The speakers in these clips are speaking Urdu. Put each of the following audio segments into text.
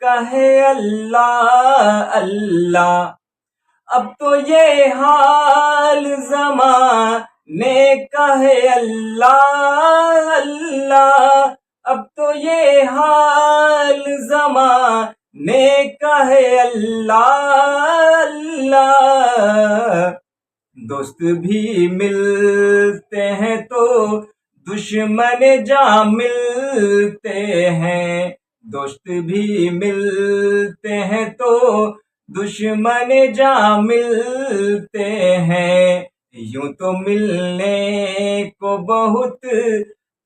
کہے اللہ اللہ، اب تو یہ حال زمانے کا ہے اللہ اللہ، اب تو یہ حال زمانے کا ہے اللہ اللہ۔ دوست بھی ملتے ہیں تو دشمن جا ملتے ہیں، دوست بھی ملتے ہیں تو دشمن جا ملتے ہیں، یوں تو ملنے کو بہت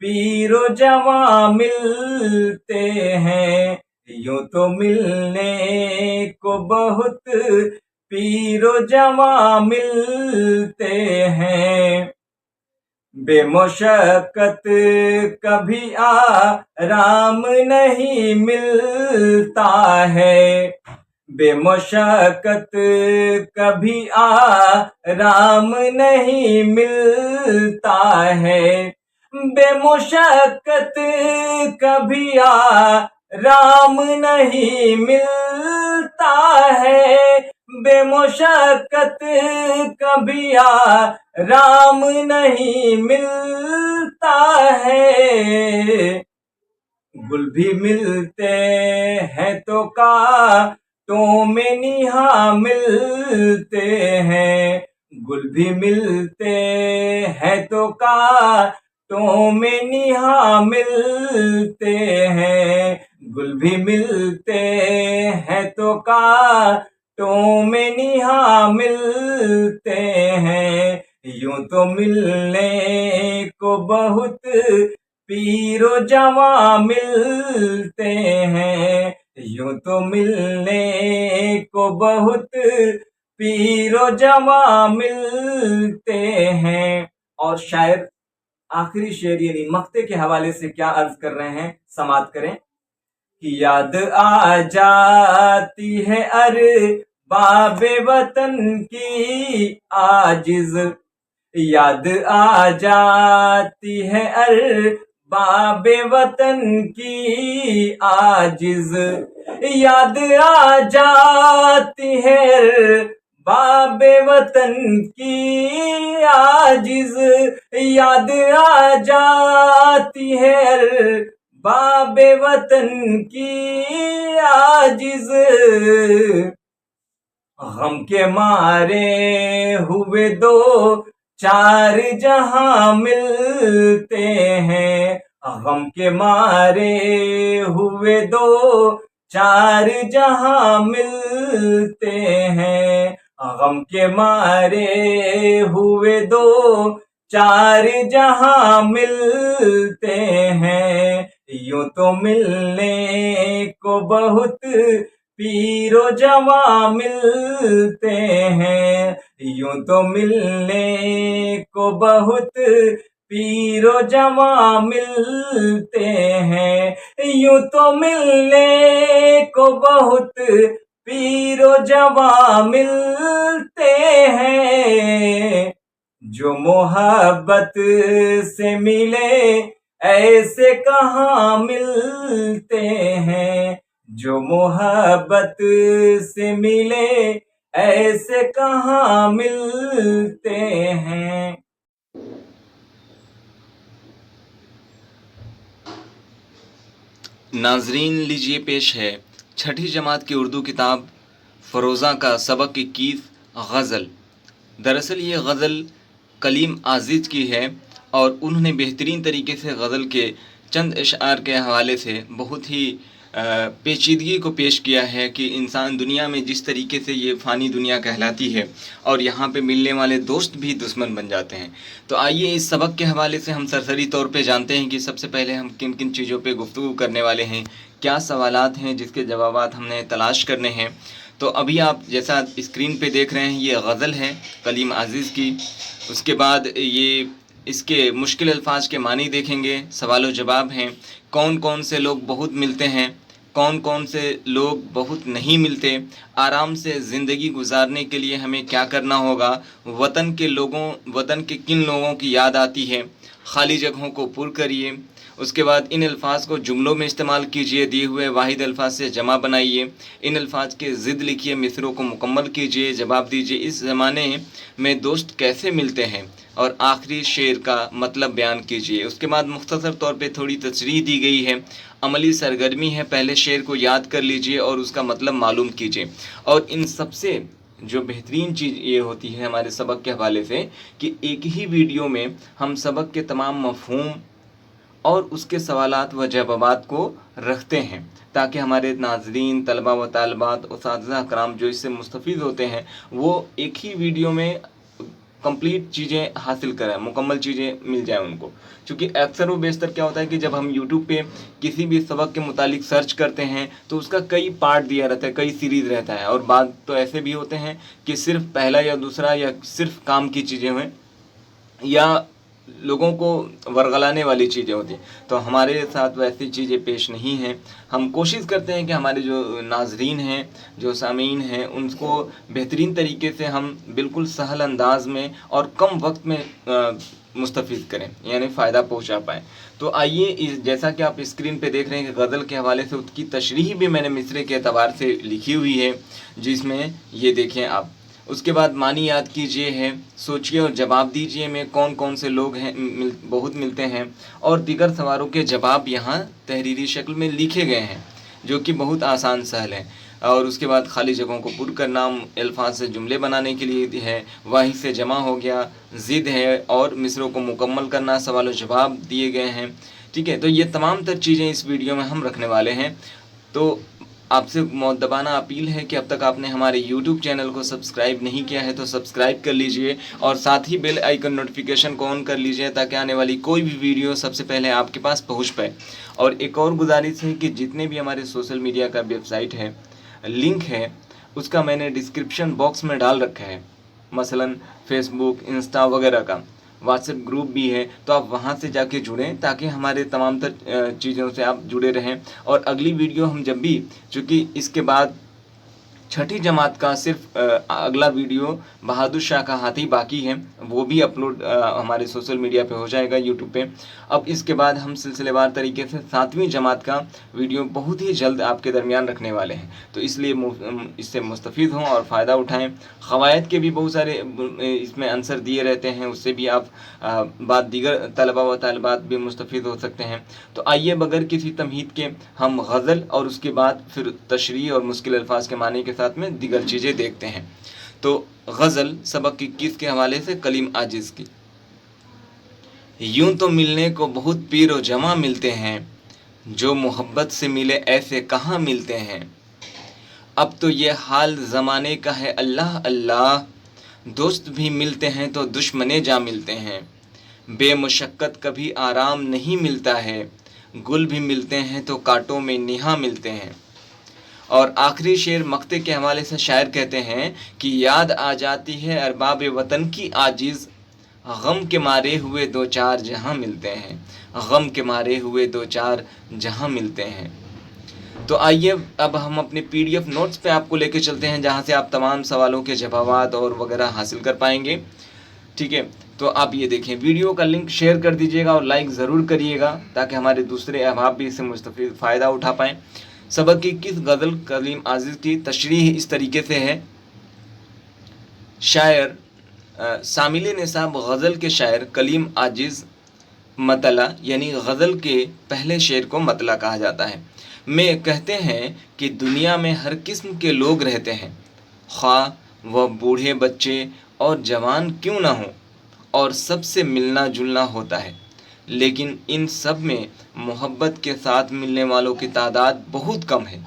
پیر و جواں ملتے ہیں، یوں تو ملنے کو بہت پیر و جواں ملتے ہیں۔ بے مشقت کبھی آرام نہیں ملتا ہے، بے مشقت کبھی آرام نہیں ملتا ہے، بے مشقت کبھی آرام نہیں ملتا ہے، بے مشقت کبھی آرام نہیں ملتا ہے۔ گل بھی ملتے ہیں تو کانٹوں میں نہا ملتے ہیں، گل بھی ملتے ہیں تو کانٹوں میں نہا ملتے ہیں، گل بھی ملتے ہیں تو کانٹوں میں نہا ملتے ہیں، یوں تو ملنے کو بہت پیر و جواں ملتے ہیں، یوں تو ملنے کو بہت پیر و جواں ملتے ہیں۔ اور شاعر آخری شعر یعنی مقطع کے حوالے سے کیا عرض کر رہے ہیں، سماعت کریں کہ یاد آ جاتی ہے ارباب وطن کی عاجز، یاد آ جاتی ہے ارباب وطن کی عاجز، یاد آ جاتی ہے ارباب وطن کی عاجز، یاد آ جاتی ہے ارباب وطن کی عاجز، غم کے مارے ہوئے دو چار جہاں ملتے ہیں، غم کے مارے ہوئے دو چار جہاں ملتے ہیں، غم کے مارے ہوئے دو چار جہاں ملتے ہیں، یوں تو ملنے کو بہت پیر و جواں ملتے ہیں، یوں تو ملنے کو بہت پیر و جواں ملتے ہیں، یوں تو ملنے کو بہت پیر و جواں ملتے ہیں۔ جو محبت سے ملے ایسے کہاں ملتے ہیں، جو محبت سے ملے ایسے کہاں ملتے ہیں۔ ناظرین لیجیے پیش ہے چھٹی جماعت کی اردو کتاب فروزہ کا سبق 21 غزل۔ دراصل یہ غزل کلیم عزیز کی ہے اور انہوں نے بہترین طریقے سے غزل کے چند اشعار کے حوالے سے بہت ہی پیچیدگی کو پیش کیا ہے کہ انسان دنیا میں جس طریقے سے یہ فانی دنیا کہلاتی ہے اور یہاں پہ ملنے والے دوست بھی دشمن بن جاتے ہیں۔ تو آئیے اس سبق کے حوالے سے ہم سرسری طور پہ جانتے ہیں کہ سب سے پہلے ہم کن کن چیزوں پہ گفتگو کرنے والے ہیں، کیا سوالات ہیں جس کے جوابات ہم نے تلاش کرنے ہیں۔ تو ابھی آپ جیسا اسکرین پہ دیکھ رہے ہیں یہ غزل ہے کلیم عزیز کی، اس کے بعد یہ اس کے مشکل الفاظ کے معنی دیکھیں گے، سوال و جواب ہیں، کون کون سے لوگ بہت ملتے ہیں، کون کون سے لوگ بہت نہیں ملتے، آرام سے زندگی گزارنے کے لیے ہمیں کیا کرنا ہوگا، وطن کے کن لوگوں کی یاد آتی ہے، خالی جگہوں کو پر کریے، اس کے بعد ان الفاظ کو جملوں میں استعمال کیجئے، دیے ہوئے واحد الفاظ سے جمع بنائیے، ان الفاظ کے ضد لکھیے، مصروں کو مکمل کیجئے، جواب دیجئے اس زمانے میں دوست کیسے ملتے ہیں، اور آخری شعر کا مطلب بیان کیجئے۔ اس کے بعد مختصر طور پہ تھوڑی تشریح دی گئی ہے، عملی سرگرمی ہے، پہلے شعر کو یاد کر لیجئے اور اس کا مطلب معلوم کیجئے۔ اور ان سب سے جو بہترین چیز یہ ہوتی ہے ہمارے سبق کے حوالے سے کہ ایک ہی ویڈیو میں ہم سبق کے تمام مفہوم اور اس کے سوالات و جوابات کو رکھتے ہیں، تاکہ ہمارے ناظرین، طلبہ و طالبات، اساتذہ کرام جو اس سے مستفید ہوتے ہیں وہ ایک ہی ویڈیو میں کمپلیٹ چیزیں حاصل کریں، مکمل چیزیں مل جائیں ان کو۔ چونکہ اکثر و بیشتر کیا ہوتا ہے کہ جب ہم یوٹیوب پہ کسی بھی سبق کے متعلق سرچ کرتے ہیں تو اس کا کئی پارٹ دیا رہتا ہے، کئی سیریز رہتا ہے، اور بعض تو ایسے بھی ہوتے ہیں کہ صرف پہلا یا دوسرا یا صرف کام کی چیزیں ہوئیں یا لوگوں کو ورغلانے والی چیزیں ہوتی ہیں۔ تو ہمارے ساتھ ویسی چیزیں پیش نہیں ہیں۔ ہم کوشش کرتے ہیں کہ ہمارے جو ناظرین ہیں، جو سامعین ہیں، ان کو بہترین طریقے سے ہم بالکل سہل انداز میں اور کم وقت میں مستفید کریں، یعنی فائدہ پہنچا پائیں۔ تو آئیے، جیسا کہ آپ اسکرین پہ دیکھ رہے ہیں کہ غزل کے حوالے سے اس کی تشریح بھی میں نے مصرے کے اعتبار سے لکھی ہوئی ہے، جس میں یہ دیکھیں آپ۔ اس کے بعد معنی یاد کیجئے ہے، سوچئے اور جواب دیجئے میں کون کون سے لوگ ہیں بہت ملتے ہیں، اور دیگر سوالوں کے جواب یہاں تحریری شکل میں لکھے گئے ہیں جو کہ بہت آسان سہل ہے۔ اور اس کے بعد خالی جگہوں کو پر کرنا، الفاظ سے جملے بنانے کے لیے ہے، واحد سے جمع ہو گیا، ضد ہے، اور مصروں کو مکمل کرنا، سوال و جواب دیے گئے ہیں۔ ٹھیک ہے، تو یہ تمام تر چیزیں اس ویڈیو میں ہم رکھنے والے ہیں۔ تو آپ سے مؤدبانہ اپیل ہے کہ اب تک آپ نے ہمارے یوٹیوب چینل کو سبسکرائب نہیں کیا ہے تو سبسکرائب کر لیجئے، اور ساتھ ہی بیل آئیکن نوٹیفیکیشن کو آن کر لیجئے تاکہ آنے والی کوئی بھی ویڈیو سب سے پہلے آپ کے پاس پہنچ پائے۔ اور ایک اور گزارش ہے کہ جتنے بھی ہمارے سوشل میڈیا کا ویب سائٹ ہے، لنک ہے، اس کا میں نے ڈسکرپشن باکس میں ڈال رکھا ہے، مثلا فیس بک، انسٹا وغیرہ کا، واٹس ایپ گروپ بھی ہے، تو آپ وہاں سے جا کے جڑیں تاکہ ہمارے تمام تر چیزوں سے آپ جڑے رہیں۔ اور اگلی ویڈیو ہم جب بھی، چونکہ اس کے بعد چھٹی جماعت کا صرف اگلا ویڈیو بہادر شاہ کا ہاتھی باقی ہے، وہ بھی اپلوڈ ہمارے سوشل میڈیا پہ ہو جائے گا، یوٹیوب پہ۔ اب اس کے بعد ہم سلسلے وار طریقے سے 7ویں جماعت کا ویڈیو بہت ہی جلد آپ کے درمیان رکھنے والے ہیں، تو اس لیے اس سے مستفید ہوں اور فائدہ اٹھائیں۔ قواعد کے بھی بہت سارے اس میں آنسر دیے رہتے ہیں، اس سے بھی آپ بعد دیگر طلبہ و طالبات بھی مستفید ہو سکتے ہیں۔ تو آئیے بغیر کسی تمہید کے ہم غزل اور اس کے بعد پھر تشریح اور مشکل الفاظ کے معنی کے ساتھ میں دیگر چیزیں دیکھتے ہیں۔ تو غزل سبق 21 کے حوالے سے کلیم عاجز کی۔ یوں تو ملنے کو بہت پیر و جمع ملتے ہیں، جو محبت سے ملے ایسے کہاں ملتے ہیں۔ اب تو یہ حال زمانے کا ہے اللہ اللہ، دوست بھی ملتے ہیں تو دشمنے جا ملتے ہیں۔ بے مشقت کبھی آرام نہیں ملتا ہے، گل بھی ملتے ہیں تو کانٹوں میں نہاں ملتے ہیں۔ اور آخری شعر مقطع کے حوالے سے شاعر کہتے ہیں کہ یاد آ جاتی ہے ارباب وطن کی عاجز، غم کے مارے ہوئے دو چار جہاں ملتے ہیں، غم کے مارے ہوئے دو چار جہاں ملتے ہیں۔ تو آئیے اب ہم اپنے PDF نوٹس پہ آپ کو لے کے چلتے ہیں، جہاں سے آپ تمام سوالوں کے جوابات اور وغیرہ حاصل کر پائیں گے۔ ٹھیک ہے، تو آپ یہ دیکھیں، ویڈیو کا لنک شیئر کر دیجئے گا اور لائک ضرور کریے گا تاکہ ہمارے دوسرے احباب بھی اس سے مستفید فائدہ اٹھا پائیں۔ سبق کی کس غزل کلیم عاجز کی تشریح اس طریقے سے ہے۔ شاعر شامل نصاب غزل کے شاعر کلیم عاجز مطلع یعنی غزل کے پہلے شعر کو مطلع کہا جاتا ہے میں کہتے ہیں کہ دنیا میں ہر قسم کے لوگ رہتے ہیں، خواہ وہ بوڑھے بچے اور جوان کیوں نہ ہوں، اور سب سے ملنا جلنا ہوتا ہے، لیکن ان سب میں محبت کے ساتھ ملنے والوں کی تعداد بہت کم ہے۔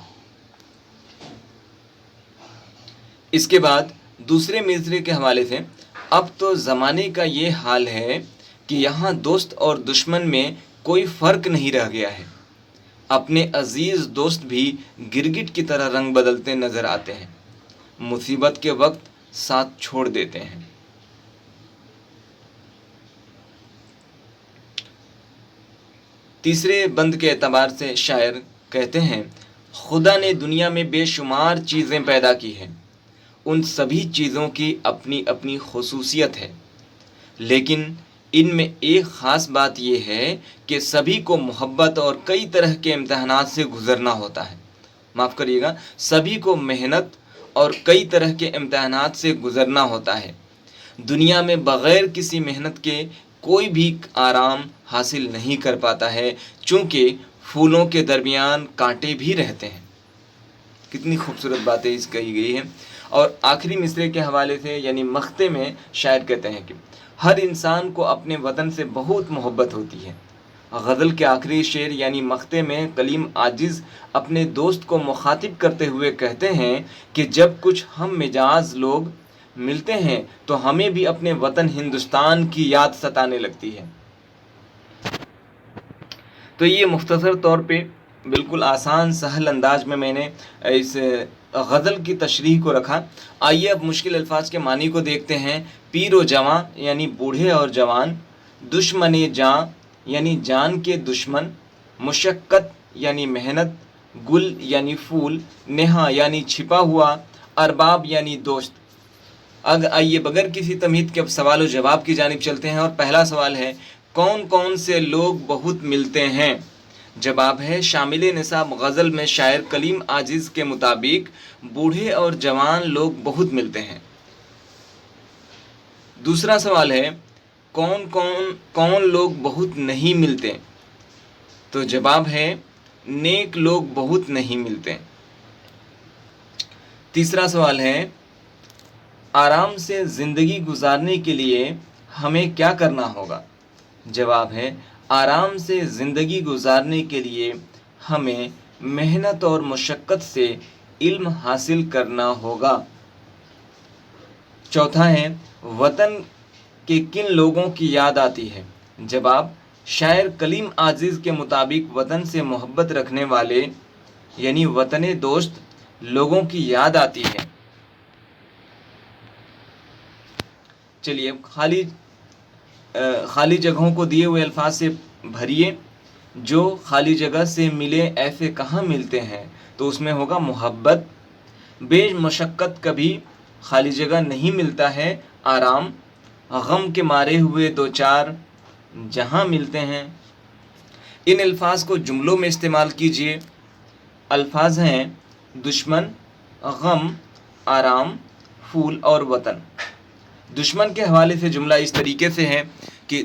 اس کے بعد دوسرے مصرعے کے حوالے سے، اب تو زمانے کا یہ حال ہے کہ یہاں دوست اور دشمن میں کوئی فرق نہیں رہ گیا ہے، اپنے عزیز دوست بھی گرگٹ کی طرح رنگ بدلتے نظر آتے ہیں، مصیبت کے وقت ساتھ چھوڑ دیتے ہیں۔ تیسرے بند کے اعتبار سے شاعر کہتے ہیں، خدا نے دنیا میں بے شمار چیزیں پیدا کی ہیں، ان سبھی چیزوں کی اپنی اپنی خصوصیت ہے، لیکن ان میں ایک خاص بات یہ ہے کہ سبھی کو محبت اور کئی طرح کے امتحانات سے گزرنا ہوتا ہے. معاف کریے گا، سبھی کو محنت اور کئی طرح کے امتحانات سے گزرنا ہوتا ہے. دنیا میں بغیر کسی محنت کے کوئی بھی آرام حاصل نہیں کر پاتا ہے، چونکہ پھولوں کے درمیان کانٹے بھی رہتے ہیں. کتنی خوبصورت باتیں اس کہی گئی ہیں. اور آخری مصرے کے حوالے سے یعنی مختے میں شاعر کہتے ہیں کہ ہر انسان کو اپنے وطن سے بہت محبت ہوتی ہے. غزل کے آخری شعر یعنی مختے میں کلیم عاجز اپنے دوست کو مخاطب کرتے ہوئے کہتے ہیں کہ جب کچھ ہم مزاج لوگ ملتے ہیں تو ہمیں بھی اپنے وطن ہندوستان کی یاد ستانے لگتی ہے. تو یہ مختصر طور پہ بالکل آسان سہل انداز میں نے اس غزل کی تشریح کو رکھا. آئیے اب مشکل الفاظ کے معنی کو دیکھتے ہیں. پیر و جواں یعنی بوڑھے اور جوان، دشمن جاں یعنی جان کے دشمن، مشقت یعنی محنت، گل یعنی پھول، نہا یعنی چھپا ہوا، ارباب یعنی دوست. آئیے بغیر کسی تمہید کے اب سوال و جواب کی جانب چلتے ہیں. اور پہلا سوال ہے، کون کون سے لوگ بہت ملتے ہیں؟ جواب ہے شامل نصاب غزل میں شاعر کلیم عاجز کے مطابق بوڑھے اور جوان لوگ بہت ملتے ہیں. دوسرا سوال ہے، کون لوگ بہت نہیں ملتے؟ تو جواب ہے نیک لوگ بہت نہیں ملتے. تیسرا سوال ہے، آرام سے زندگی گزارنے کے لیے ہمیں کیا کرنا ہوگا؟ جواب ہے آرام سے زندگی گزارنے کے لیے ہمیں محنت اور مشقت سے علم حاصل کرنا ہوگا. چوتھا ہے، وطن کے کن لوگوں کی یاد آتی ہے؟ جواب شاعر کلیم عاجز کے مطابق وطن سے محبت رکھنے والے یعنی وطن دوست لوگوں کی یاد آتی ہے. چلیے خالی جگہوں کو دیے ہوئے الفاظ سے بھریے. جو خالی جگہ سے ملے ایسے کہاں ملتے ہیں؟ تو اس میں ہوگا محبت. بے مشقت کبھی خالی جگہ نہیں ملتا ہے آرام، غم کے مارے ہوئے دو چار جہاں ملتے ہیں. ان الفاظ کو جملوں میں استعمال کیجیے. الفاظ ہیں دشمن، غم، آرام، پھول اور وطن. دشمن کے حوالے سے جملہ اس طریقے سے ہے کہ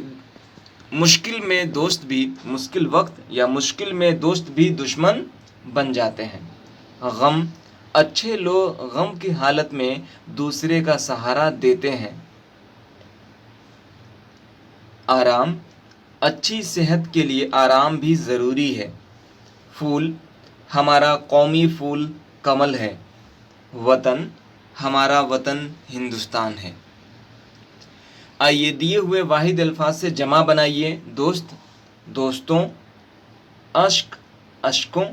مشکل وقت یا مشکل میں دوست بھی دشمن بن جاتے ہیں. غم، اچھے لوگ غم کی حالت میں دوسرے کا سہارا دیتے ہیں. آرام، اچھی صحت کے لیے آرام بھی ضروری ہے. پھول، ہمارا قومی پھول کمل ہے. وطن، ہمارا وطن ہندوستان ہے. آئیے دیے ہوئے واحد الفاظ سے جمع بنائیے. دوست، دوستوں، اشک، اشکوں،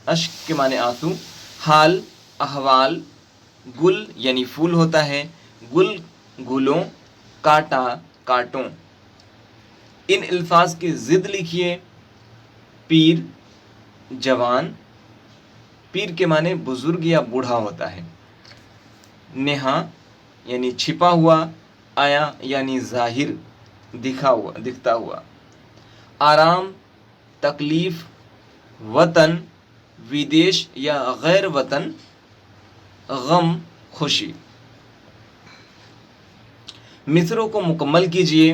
اشک کے معنی آنسو، حال، احوال، گل یعنی پھول ہوتا ہے، گل، گلوں، کانٹا، کانٹوں. ان الفاظ کی ضد لکھیے. پیر، جوان، پیر کے معنی بزرگ یا بوڑھا ہوتا ہے. نہا یعنی چھپا ہوا، آیا یعنی ظاہر، دکھتا ہوا. آرام، تکلیف، وطن، ودیش یا غیر وطن، غم، خوشی. مصروں کو مکمل کیجیے.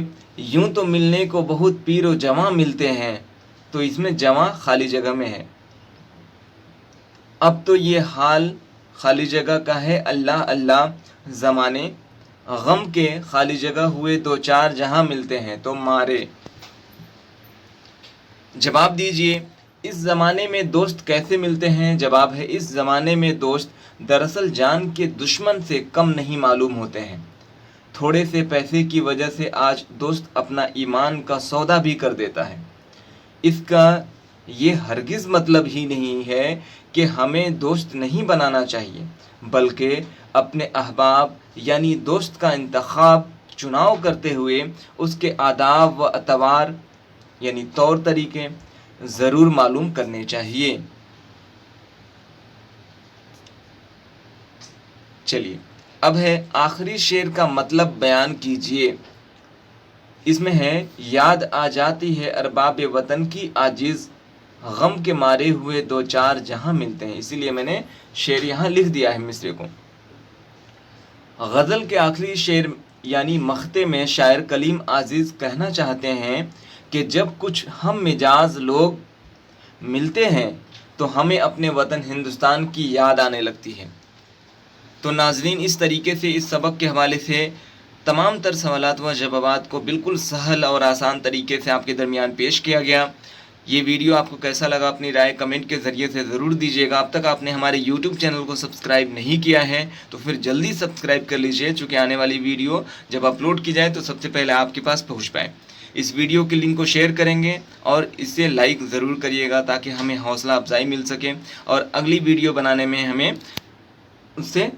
یوں تو ملنے کو بہت پیر و جواں ملتے ہیں، تو اس میں جواں خالی جگہ میں ہے. اب تو یہ حال خالی جگہ کا ہے، اللہ اللہ زمانے، غم کے خالی جگہ ہوئے دو چار جہاں ملتے ہیں تو مارے. جواب دیجئے، اس زمانے میں دوست کیسے ملتے ہیں؟ جواب ہے اس زمانے میں دوست دراصل جان کے دشمن سے کم نہیں معلوم ہوتے ہیں. تھوڑے سے پیسے کی وجہ سے آج دوست اپنا ایمان کا سودا بھی کر دیتا ہے. اس کا یہ ہرگز مطلب ہی نہیں ہے کہ ہمیں دوست نہیں بنانا چاہیے، بلکہ اپنے احباب یعنی دوست کا انتخاب چناؤ کرتے ہوئے اس کے آداب و اطوار یعنی طور طریقے ضرور معلوم کرنے چاہیے. چلیے اب ہے آخری شعر کا مطلب بیان کیجیے. اس میں ہے یاد آ جاتی ہے ارباب وطن کی عاجز، غم کے مارے ہوئے دو چار جہاں ملتے ہیں. اسی لیے میں نے شعر یہاں لکھ دیا ہے مصرے کو. غزل کے آخری شعر یعنی مختے میں شاعر کلیم عزیز کہنا چاہتے ہیں کہ جب کچھ ہم مجاز لوگ ملتے ہیں تو ہمیں اپنے وطن ہندوستان کی یاد آنے لگتی ہے. تو ناظرین، اس طریقے سے اس سبق کے حوالے سے تمام تر سوالات و جوابات کو بالکل سہل اور آسان طریقے سے آپ کے درمیان پیش کیا گیا. یہ ویڈیو آپ کو کیسا لگا اپنی رائے کمنٹ کے ذریعے سے ضرور دیجیے گا. اب تک آپ نے ہمارے یوٹیوب چینل کو سبسکرائب نہیں کیا ہے تو پھر جلدی سبسکرائب کر لیجیے، چونکہ آنے والی ویڈیو جب اپلوڈ کی جائے تو سب سے پہلے آپ کے پاس پہنچ پائے. اس ویڈیو کے لنک کو شیئر کریں گے اور اسے لائک ضرور کریے گا تاکہ ہمیں حوصلہ افزائی مل سکے اور اگلی ویڈیو بنانے میں ہمیں اس سے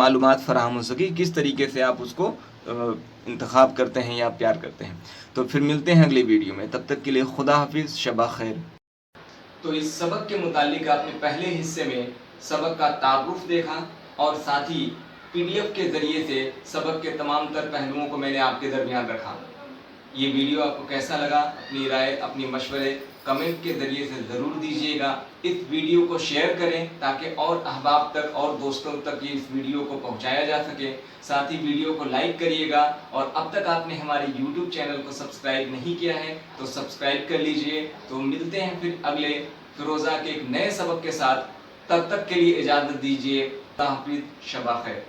معلومات فراہم ہو سکے کس طریقے سے آپ اس کو انتخاب کرتے ہیں یا پیار کرتے ہیں. تو پھر ملتے ہیں اگلی ویڈیو میں، تب تک کے لیے خدا حافظ، شب خیر. تو اس سبق کے متعلق آپ نے پہلے حصے میں سبق کا تعارف دیکھا اور ساتھ ہی PDF کے ذریعے سے سبق کے تمام تر پہلوؤں کو میں نے آپ کے درمیان رکھا. یہ ویڈیو آپ کو کیسا لگا اپنی رائے اپنی مشورے کمنٹ کے ذریعے سے ضرور دیجیے گا. اس ویڈیو کو شیئر کریں تاکہ اور احباب تک اور دوستوں تک یہ اس ویڈیو کو پہنچایا جا سکے. ساتھ ہی ویڈیو کو لائک کریے گا اور اب تک آپ نے ہمارے یوٹیوب چینل کو سبسکرائب نہیں کیا ہے تو سبسکرائب کر لیجئے. تو ملتے ہیں پھر اگلے فیروزہ کے ایک نئے سبق کے ساتھ. تب تک کے لیے اجازت دیجیے. خدا حافظ، شب خیر.